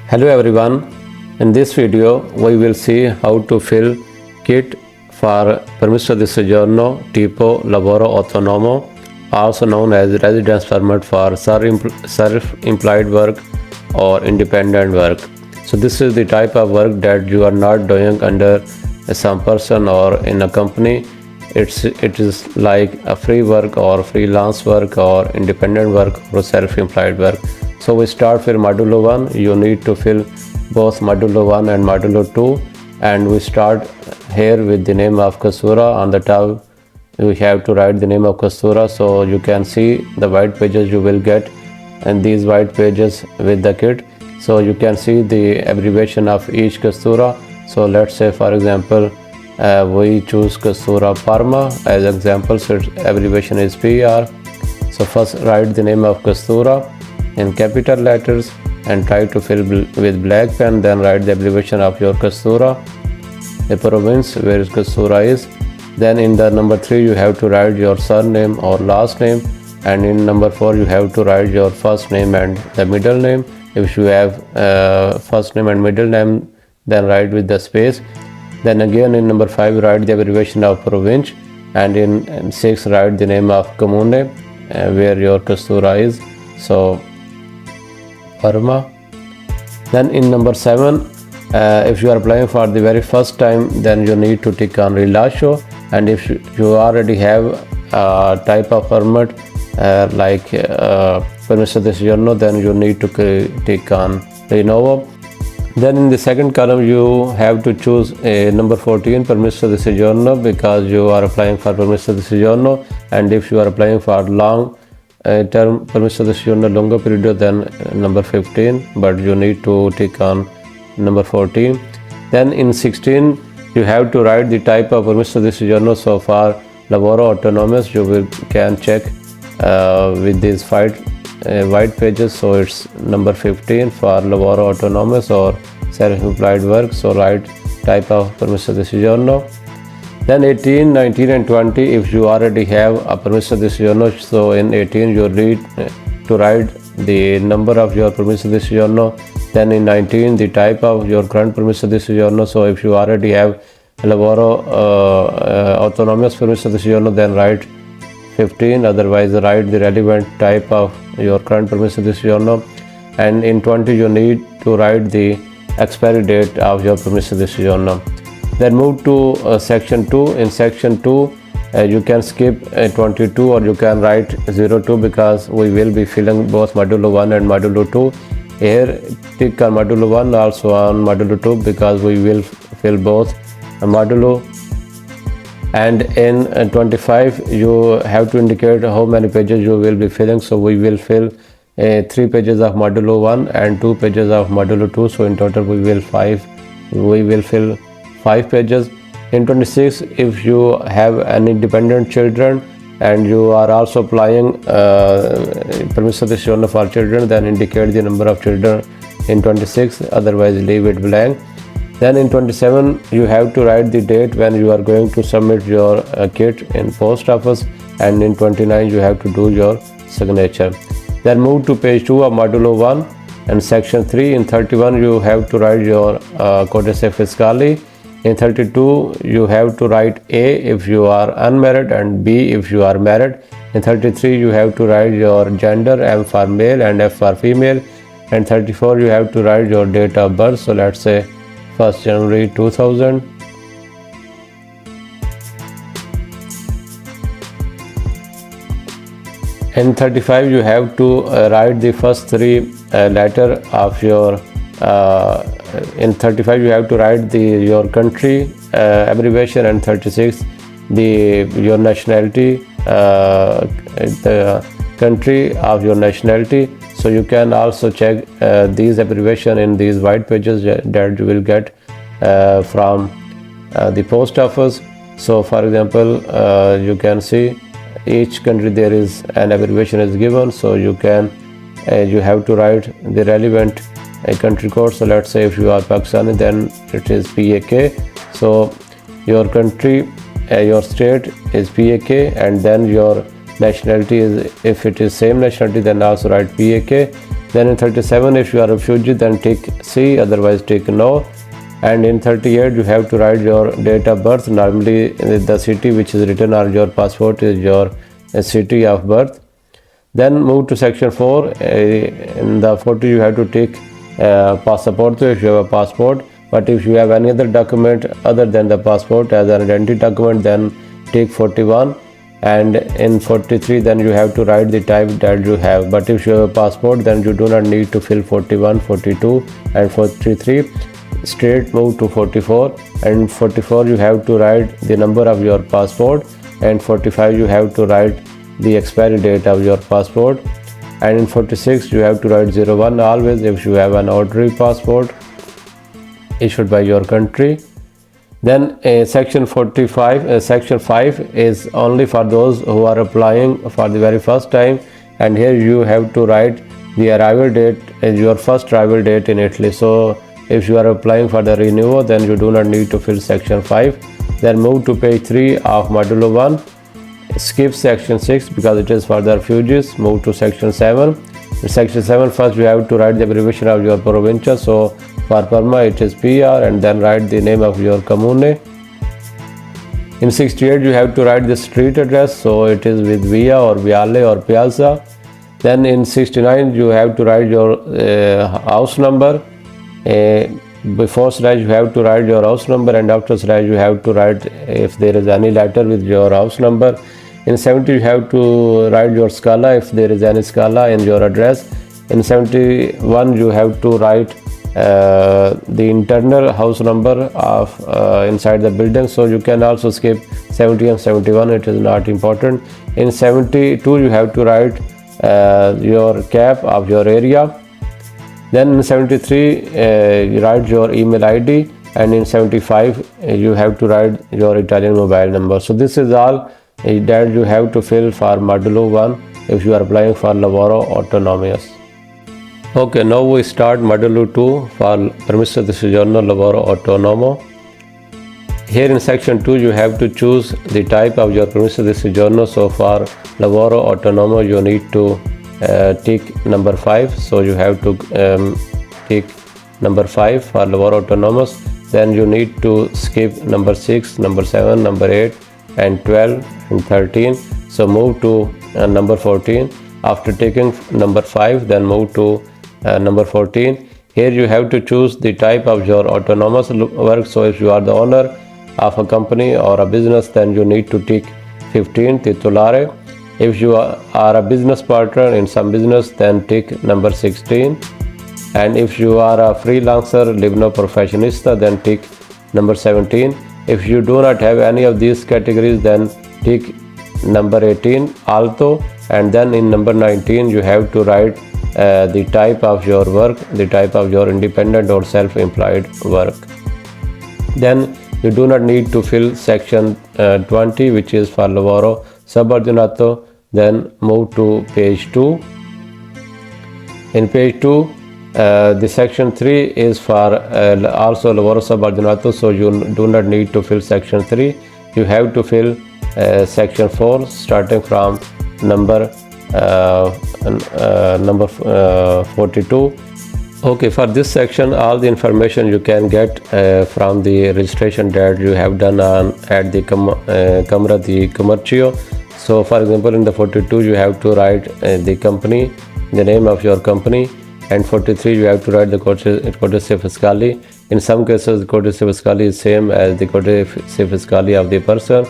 Hello everyone, in this video we will see how to fill kit for Permesso di Soggiorno tipo Lavoro Autonomo, also known as residence permit for self-employed work or independent work. So this is the type of work that you are not doing under some person or in a company. It is like a free work or freelance work or independent work or self-employed work. So we start with Modulo 1. You need to fill both Modulo 1 and Modulo 2, and we start here with the name of Kastura. On the top you have to write the name of Kastura, so you can see the white pages you will get, and these white pages with the kit, so you can see the abbreviation of each Kastura. So let's say for example we choose Kastura Parma as example, so its abbreviation is PR. So first write the name of Kastura in capital letters and try to fill with black pen, then write the abbreviation of your Kastura, the province where Kastura is. Then in the number 3 you have to write your surname or last name, and in number 4 you have to write your first name and the middle name. If you have first name and middle name, then write with the space. Then again in number 5 write the abbreviation of province, and in 6 write the name of commune where your Kastura is, so Parma. Then in number 7 if you are applying for the very first time, then you need to tick on Rilascio, and if you already have a type of permit like Permesso di Soggiorno, then you need to tick on Rinnovo. Then in the second column you have to choose a number 14 Permesso di Soggiorno, because you are applying for Permesso di Soggiorno, and if you are applying for long term Permesso di Soggiorno lungo periodo, then number 15, but you need to tick on number 14. Then in 16 you have to write the type of Permesso di Soggiorno. So far Lavoro Autonomo you can check with these white pages, so it's number 15 for Lavoro Autonomo or self-employed work. So write type of Permesso di Soggiorno. Then 18, 19 and 20 if you already have a Permesso di Soggiorno, so in 18 you need to write the number of your Permesso di Soggiorno. Then in 19 the type of your current Permesso di Soggiorno. So if you already have Lavoro Autonomo Permesso di Soggiorno, then write 15, otherwise write the relevant type of your current Permesso di Soggiorno. And in 20 you need to write the expiry date of your Permesso di Soggiorno. Then move to section 2. In section 2 you can skip 22 or you can write 02, because we will be filling both Modulo 1 and Modulo 2. Here tick on Modulo 1, also on Modulo 2, because we will fill both Modulo. And in 25 you have to indicate how many pages you will be filling, so we will fill 3 pages of Modulo 1 and 2 pages of Modulo 2, so in total we will fill 5 pages. In 26 if you have any dependent children and you are also applying Permesso di Soggiorno for children, then indicate the number of children in 26, otherwise leave it blank. Then in 27 you have to write the date when you are going to submit your kit in post office, and in 29 you have to do your signature. Then move to page 2 of Modulo 1 and section 3. In 31 you have to write your Codice Fiscale. In 32 you have to write A if you are unmarried and B if you are married. In 33 you have to write your gender, M for male and F for female. And 34 you have to write your date of birth, so let's say 1st January 2000. In 35 you have to write the first 3 letter of your in 35 you have to write your country abbreviation, and 36 your nationality, the country of your nationality. So you can also check these abbreviation in these white pages that you will get from the post office. So for example you can see each country there is an abbreviation is given, so you have to write the relevant country code. So let's say if you are Pakistani, then it is PAK. So your country, your state is PAK, and then your nationality is, if it is same nationality, then also write PAK. Then in 37, if you are a refugee, then tick C, otherwise tick no. And in 38, you have to write your date of birth. Normally the city which is written on your passport is your city of birth. Then move to section 4. In the photo you have to tick passport if you have a passport, but if you have any other document other than the passport as an identity document, then tick 41. And in 43, then you have to write the type that you have, but if you have a passport, then you do not need to fill 41, 42 and 43. Straight move to 44, and 44 you have to write the number of your passport, and 45 you have to write the expiry date of your passport, and in 46 you have to write 01 always if you have an ordinary passport issued by your country. Then section 45, section 5 is only for those who are applying for the very first time, and here you have to write the arrival date as your first arrival date in Italy. So if you are applying for the renewal, then you do not need to fill section 5. Then move to page 3 of Modulo 1. Skip section 6 because it is for the refugees. Move to section 7. In section 7, first you have to write the abbreviation of your provincia. So for Parma it is PR, and then write the name of your comune. In 68 you have to write the street address, so it is with Via or Viale or Piazza. Then in 69 you have to write your house number. Before slash you have to write your house number, and after slash you have to write if there is any letter with your house number. In 70 you have to write your scala if there is any scala in your address. In 71 you have to write the internal house number of inside the building, so you can also skip 70 and 71, it is not important. In 72 you have to write your cap of your area. Then in 73 you write your email ID, and in 75 you have to write your Italian mobile number. So this is all that you have to fill for Modulo 1 if you are applying for Lavoro Autonomous. Okay, now we start Modulo 2 for Permesso di Soggiorno Lavoro Autonomo. Here in section 2 you have to choose the type of your Permesso di Soggiorno. So for Lavoro Autonomo you need to tick number 5, so you have to tick number 5 for Lavoro Autonomous. Then you need to skip number 6, number 7, number 8 and 12 and 13. So move to number 14. After taking number 5, then move to number 14. Here you have to choose the type of your autonomous work. So if you are the owner of a company or a business, then you need to tick 15, titolare. If you are a business partner in some business, then tick number 16. And if you are a freelancer, libero professionista, then tick number 17. If you do not have any of these categories, then tick number 18, alto. And then in number 19 you have to write the type of your work, the type of your independent or self-employed work. Then you do not need to fill section 20, which is for Lavoro Subordinato. Then move to page 2. In page 2 the section 3 is for also Lavoro Subordinato, so you do not need to fill section 3. You have to fill section 4 starting from number 42. Okay, for this section all the information you can get from the registration that you have done at the Camera di Commercio. So for example, in the 42 you have to write the company, the name of your company, and 43 you have to write the codice fiscale. In some cases the codice fiscale is same as the codice fiscale of the person.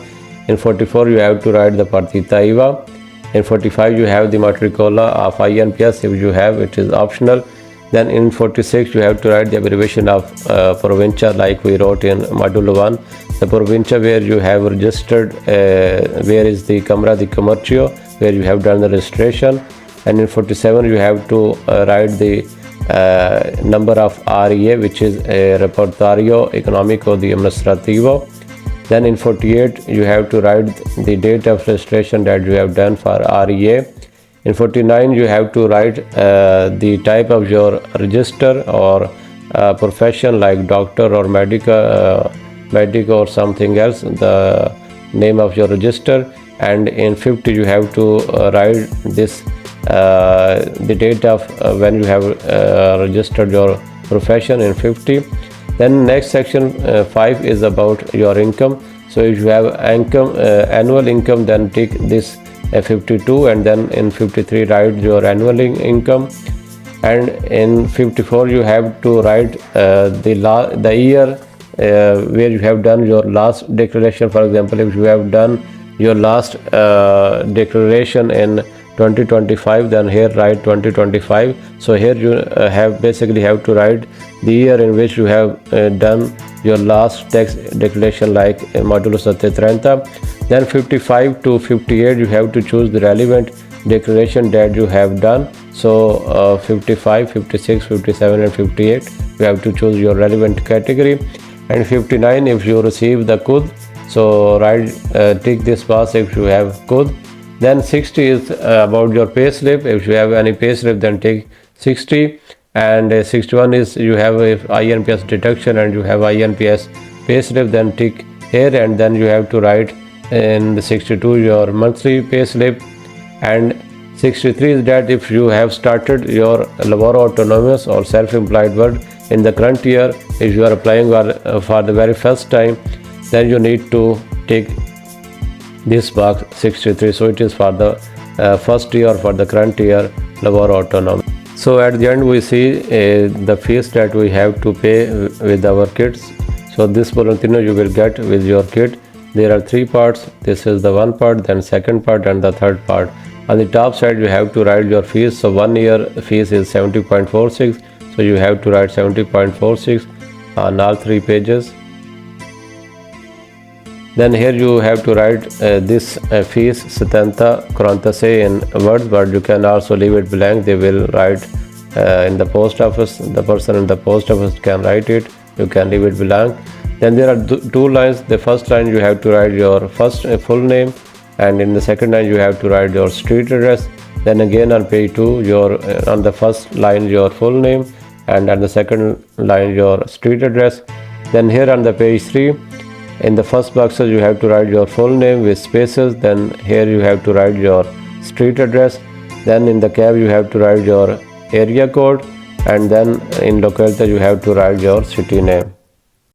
In 44 you have to write the partita IVA. In 45 you have the matricola of INPS if you have, it is optional. Then in 46 you have to write the abbreviation of provincia like we wrote in Modulo 1. The provincia where you have registered, where is the Camera di Commercio, where you have done the registration. And in 47 you have to write the number of REA, which is Repertorio Economico di Amministrativo. Then in 48 you have to write the date of registration that you have done for REA. In 49 you have to write the type of your register or profession like doctor or medic or something else, the name of your register. And in 50 you have to write this the date of when you have registered your profession in 50. Then next section 5 is about your income. So if you have income, annual income, then tick this 52, and then in 53 write your annual income, and in 54 you have to write the year where you have done your last declaration. For example, if you have done your last declaration in 2025, then here write 2025. So here you have to write the year in which you have done your last tax declaration, like Modulo 30. Then 55 to 58 you have to choose the relevant declaration that you have done. So 55, 56, 57 and 58 you have to choose your relevant category. And 59, if you receive the kud, so write tick this box if you have kud. Then 60 is about your pay slip. If you have any pay slip, then tick 60. And 61 is you have a INPS deduction and you have INPS pay slip, then tick here, and then you have to write in the 62 your monthly pay slip. And 63 is that if you have started your Lavoro Autonomous or self-employed work in the current year, if you are applying for the very first time, then you need to tick this box 63. So it is for the first year, for the current year Lavoro Autonomo. So at the end we see the fees that we have to pay with our kits. So this volunteer you will get with your kit. There are 3 parts. This is the one part, then second part, and the third part. On the top side you have to write your fees. So 1 year fees is 70.46. So you have to write 70.46 on all 3 pages. Then here you have to write this fees 70 in words, but you can also leave it blank. They will write in the post office. The person in the post office can write it. You can leave it blank. Then there are 2 lines. The first line you have to write your first full name, and in the second line you have to write your street address. Then again on page 2, your on the first line your full name, and on the second line your street address. Then here on the page 3, in the first boxes you have to write your full name with spaces. Then here you have to write your street address. Then in the cab you have to write your area code, and then in locality you have to write your city name.